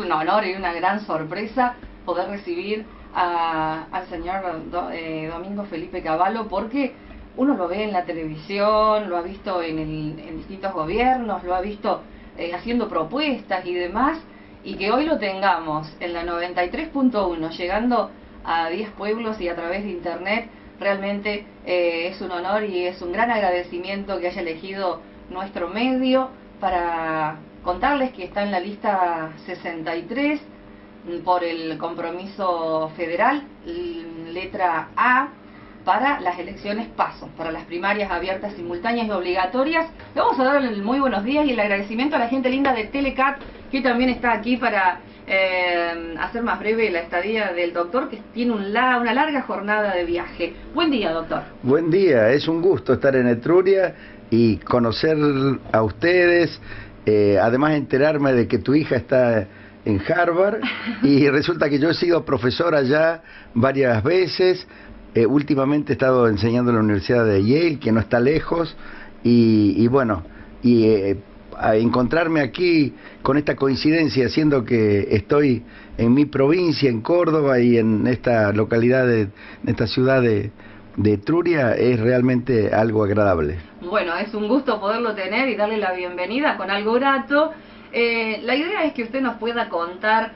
un honor y una gran sorpresa poder recibir al señor Domingo Felipe Cavallo, porque uno lo ve en la televisión, lo ha visto en distintos gobiernos, lo ha visto haciendo propuestas y demás, y que hoy lo tengamos en la 93.1, llegando a 10 pueblos y a través de internet, realmente es un honor y es un gran agradecimiento que haya elegido nuestro medio para contarles que está en la lista 63 por el compromiso federal, letra A, para las elecciones PASO, para las primarias abiertas, simultáneas y obligatorias. Le vamos a dar el muy buenos días y el agradecimiento a la gente linda de Telecat, que también está aquí para hacer más breve la estadía del doctor, que tiene una larga jornada de viaje. Buen día, doctor. Buen día, es un gusto estar en Etruria y conocer a ustedes, además enterarme de que tu hija está en Harvard, y resulta que yo he sido profesor allá varias veces. Últimamente he estado enseñando en la Universidad de Yale, que no está lejos, y bueno, a encontrarme aquí con esta coincidencia, siendo que estoy en mi provincia, en Córdoba, y en esta localidad, en esta ciudad de Etruria, es realmente algo agradable. Bueno, es un gusto poderlo tener y darle la bienvenida con algo grato. La idea es que usted nos pueda contar,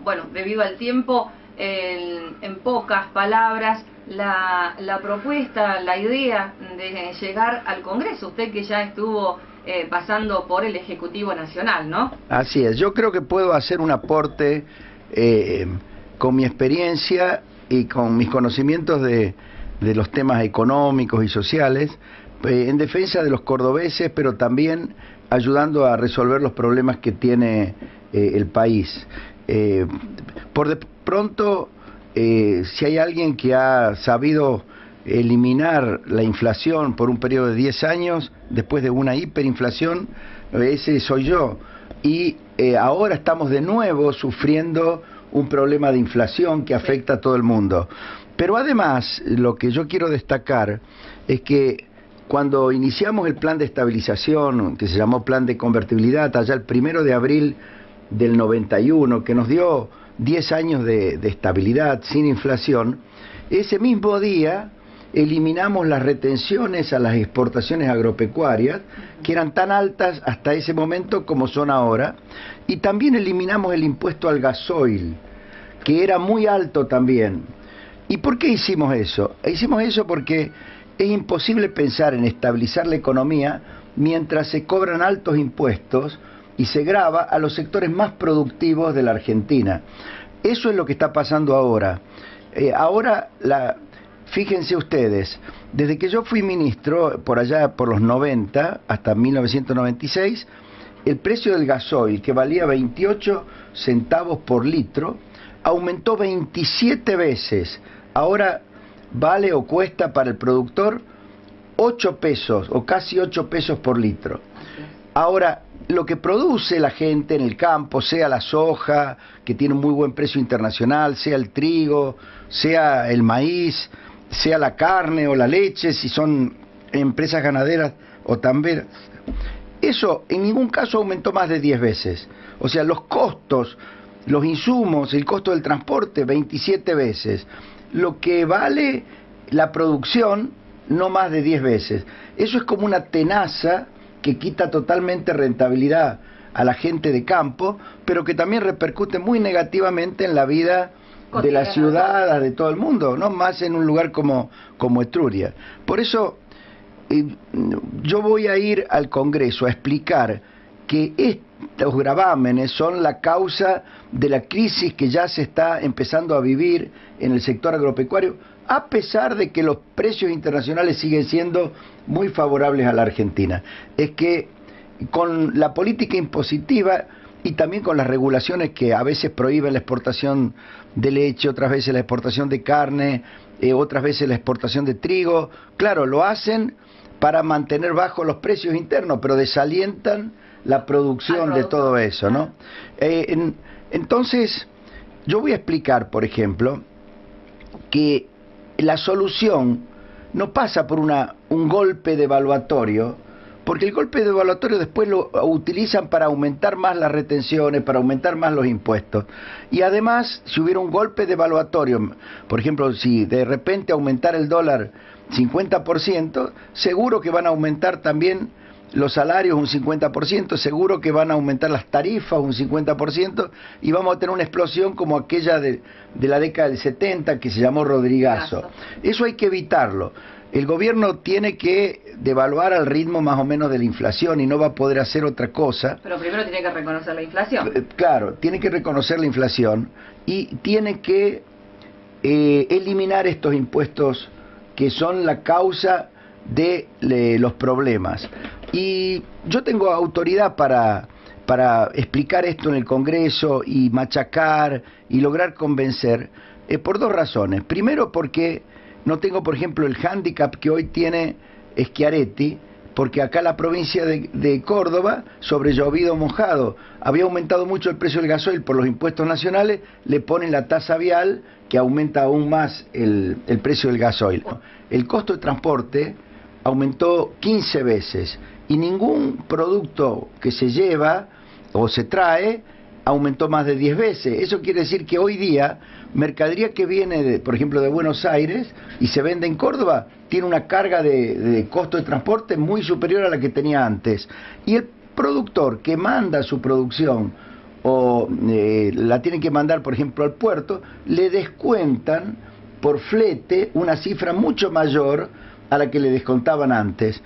bueno, debido al tiempo, en pocas palabras, la propuesta, la idea de llegar al Congreso. Usted que ya estuvo pasando por el Ejecutivo Nacional, ¿no? Así es, yo creo que puedo hacer un aporte con mi experiencia y con mis conocimientos de los temas económicos y sociales, en defensa de los cordobeses, pero también ayudando a resolver los problemas que tiene el país. Por de pronto, si hay alguien que ha sabido eliminar la inflación por un periodo de 10 años, después de una hiperinflación, ese soy yo. Y ahora estamos de nuevo sufriendo un problema de inflación que afecta a todo el mundo. Pero además, lo que yo quiero destacar es que cuando iniciamos el plan de estabilización, que se llamó plan de convertibilidad, allá el 1 de abril del 91, que nos dio 10 años de estabilidad sin inflación, ese mismo día eliminamos las retenciones a las exportaciones agropecuarias, que eran tan altas hasta ese momento como son ahora, y también eliminamos el impuesto al gasoil, que era muy alto también. ¿Y por qué hicimos eso? Hicimos eso porque es imposible pensar en estabilizar la economía mientras se cobran altos impuestos y se grava a los sectores más productivos de la Argentina. Eso es lo que está pasando ahora. Fíjense ustedes, desde que yo fui ministro, por allá por los 90 hasta 1996, el precio del gasoil, que valía 28 centavos por litro, aumentó 27 veces. Ahora vale o cuesta para el productor 8 pesos o casi 8 pesos por litro. Ahora, lo que produce la gente en el campo, sea la soja, que tiene un muy buen precio internacional, sea el trigo, sea el maíz, sea la carne o la leche, si son empresas ganaderas o tamberas, eso en ningún caso aumentó más de 10 veces. O sea, los costos, los insumos, el costo del transporte, 27 veces. Lo que vale la producción, no más de 10 veces. Eso es como una tenaza que quita totalmente rentabilidad a la gente de campo, pero que también repercute muy negativamente en la vida de la ciudad, de todo el mundo, no más en un lugar como Etruria. Por eso yo voy a ir al Congreso a explicar que estos gravámenes son la causa de la crisis que ya se está empezando a vivir en el sector agropecuario, a pesar de que los precios internacionales siguen siendo muy favorables a la Argentina. Es que con la política impositiva y también con las regulaciones que a veces prohíben la exportación de leche, otras veces la exportación de carne, otras veces la exportación de trigo, claro, lo hacen para mantener bajos los precios internos, pero desalientan la producción de todo eso, ¿no? Entonces, yo voy a explicar, por ejemplo, que la solución no pasa por un golpe devaluatorio, porque el golpe devaluatorio después lo utilizan para aumentar más las retenciones, para aumentar más los impuestos. Y además, si hubiera un golpe devaluatorio, por ejemplo, si de repente aumentara el dólar 50%, seguro que van a aumentar también los salarios un 50%, seguro que van a aumentar las tarifas un 50%, y vamos a tener una explosión como aquella de la década del 70 que se llamó Rodrigazo. Eso hay que evitarlo. El gobierno tiene que devaluar al ritmo más o menos de la inflación y no va a poder hacer otra cosa. Pero primero tiene que reconocer la inflación. Claro, tiene que reconocer la inflación y tiene que eliminar estos impuestos que son la causa de los problemas. Y yo tengo autoridad para explicar esto en el Congreso y machacar y lograr convencer por dos razones. Primero, porque no tengo, por ejemplo, el hándicap que hoy tiene Schiaretti, porque acá la provincia de Córdoba, sobre llovido mojado, había aumentado mucho el precio del gasoil por los impuestos nacionales, le ponen la tasa vial que aumenta aún más el precio del gasoil. El costo de transporte aumentó 15 veces y ningún producto que se lleva o se trae aumentó más de 10 veces. Eso quiere decir que hoy día mercadería que viene, por ejemplo, de Buenos Aires y se vende en Córdoba, tiene una carga de costo de transporte muy superior a la que tenía antes. Y el productor que manda su producción o la tiene que mandar, por ejemplo, al puerto, le descuentan por flete una cifra mucho mayor a la que le descontaban antes.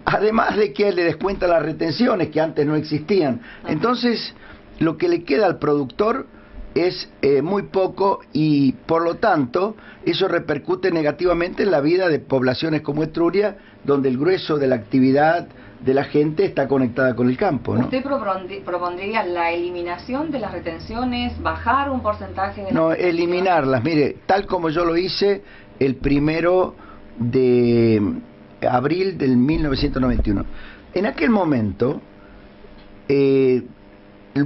Además de que le descuentan las retenciones que antes no existían. Entonces, lo que le queda al productor es muy poco y por lo tanto eso repercute negativamente en la vida de poblaciones como Etruria, donde el grueso de la actividad de la gente está conectada con el campo, ¿no? ¿Usted propondría la eliminación de las retenciones, bajar un porcentaje de No, eliminarlas. Mire, tal como yo lo hice el 1 de abril del 1991. En aquel momento,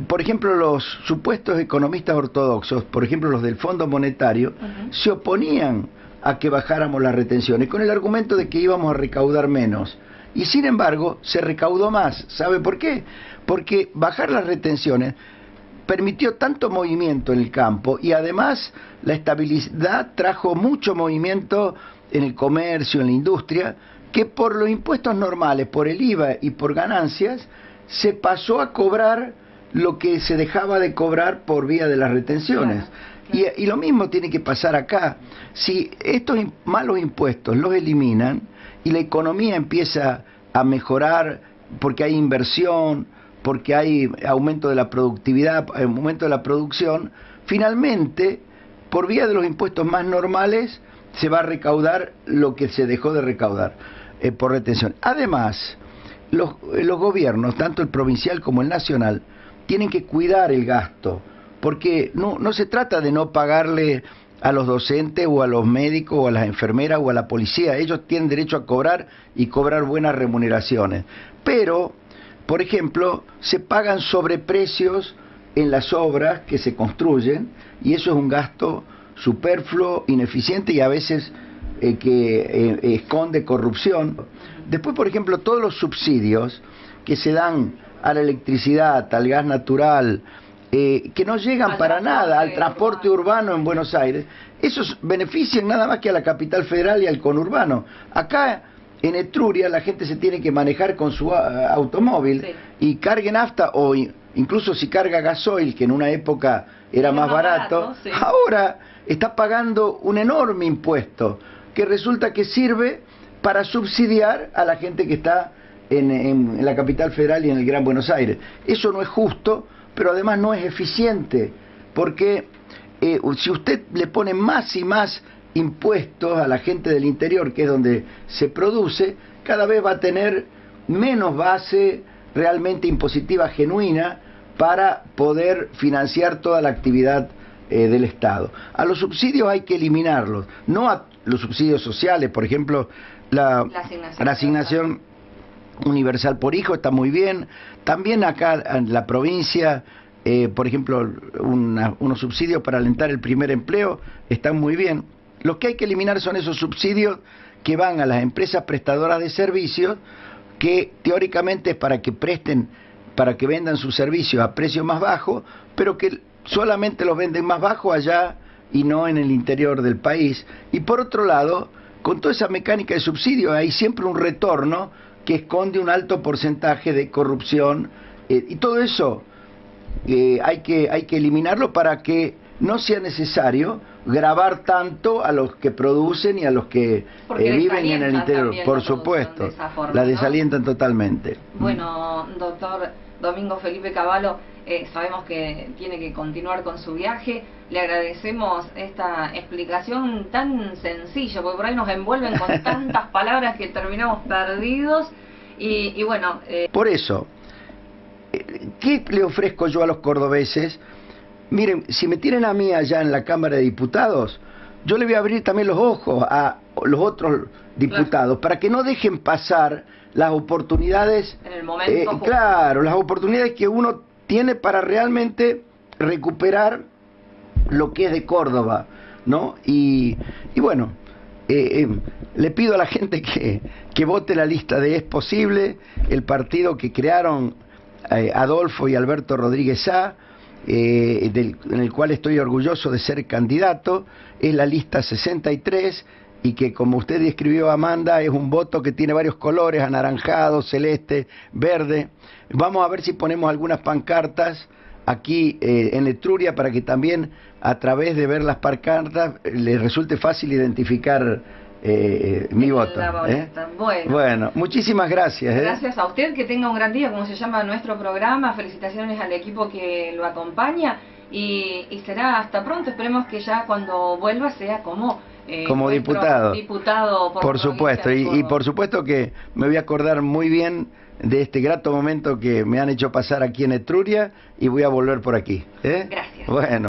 por ejemplo, los supuestos economistas ortodoxos, por ejemplo los del Fondo Monetario, se oponían a que bajáramos las retenciones con el argumento de que íbamos a recaudar menos. Y sin embargo, se recaudó más. ¿Sabe por qué? Porque bajar las retenciones permitió tanto movimiento en el campo y además la estabilidad trajo mucho movimiento en el comercio, en la industria, que por los impuestos normales, por el IVA y por ganancias, se pasó a cobrar lo que se dejaba de cobrar por vía de las retenciones. Claro. Y lo mismo tiene que pasar acá. Si estos malos impuestos los eliminan y la economía empieza a mejorar porque hay inversión, porque hay aumento de la productividad, aumento de la producción, finalmente, por vía de los impuestos más normales, se va a recaudar lo que se dejó de recaudar por retención. Además, los gobiernos, tanto el provincial como el nacional, tienen que cuidar el gasto, porque no se trata de no pagarle a los docentes o a los médicos o a las enfermeras o a la policía. Ellos tienen derecho a cobrar y cobrar buenas remuneraciones. Pero, por ejemplo, se pagan sobreprecios en las obras que se construyen y eso es un gasto superfluo, ineficiente y a veces que esconde corrupción. Después, por ejemplo, todos los subsidios que se dan a la electricidad, al gas natural, que no llegan para nada al transporte urbano en Buenos Aires, esos benefician nada más que a la capital federal y al conurbano. Acá en Etruria la gente se tiene que manejar con su automóvil y cargue nafta o incluso si carga gasoil, que en una época era más barato, sí. Ahora está pagando un enorme impuesto que resulta que sirve para subsidiar a la gente que está en la capital federal y en el Gran Buenos Aires. Eso no es justo, pero además no es eficiente, porque si usted le pone más y más impuestos a la gente del interior, que es donde se produce, cada vez va a tener menos base realmente impositiva genuina para poder financiar toda la actividad del Estado. A los subsidios hay que eliminarlos, no a los subsidios sociales, por ejemplo, la asignación universal por hijo está muy bien. También acá en la provincia, por ejemplo, unos subsidios para alentar el primer empleo están muy bien. Lo que hay que eliminar son esos subsidios que van a las empresas prestadoras de servicios que teóricamente es para que presten, para que vendan sus servicios a precio más bajo, pero que solamente los venden más bajo allá y no en el interior del país. Y por otro lado, con toda esa mecánica de subsidio hay siempre un retorno que esconde un alto porcentaje de corrupción, y todo eso hay que eliminarlo para que no sea necesario gravar tanto a los que producen y a los que viven en el interior. Por supuesto, la desalientan totalmente. Bueno, doctor Domingo Felipe Cavallo, sabemos que tiene que continuar con su viaje. Le agradecemos esta explicación tan sencilla, porque por ahí nos envuelven con tantas palabras que terminamos perdidos. Y bueno... Por eso, ¿qué le ofrezco yo a los cordobeses? Miren, si me tienen a mí allá en la Cámara de Diputados, yo le voy a abrir también los ojos a los otros diputados, para que no dejen pasar las oportunidades, en el momento claro, las oportunidades que uno tiene para realmente recuperar lo que es de Córdoba, ¿no? Y bueno, le pido a la gente que vote la lista de Es Posible, el partido que crearon Adolfo y Alberto Rodríguez Sá, en el cual estoy orgulloso de ser candidato. Es la lista 63, y que, como usted describió, Amanda, es un voto que tiene varios colores: anaranjado, celeste, verde. Vamos a ver si ponemos algunas pancartas aquí en Etruria, para que también, a través de ver las pancartas, les resulte fácil identificar mi voto. Bueno, muchísimas gracias. Gracias a usted, que tenga un gran día, como se llama nuestro programa. Felicitaciones al equipo que lo acompaña, y será hasta pronto. Esperemos que ya cuando vuelva sea como diputado por supuesto, y por supuesto que me voy a acordar muy bien de este grato momento que me han hecho pasar aquí en Etruria, y voy a volver por aquí. Gracias. Bueno.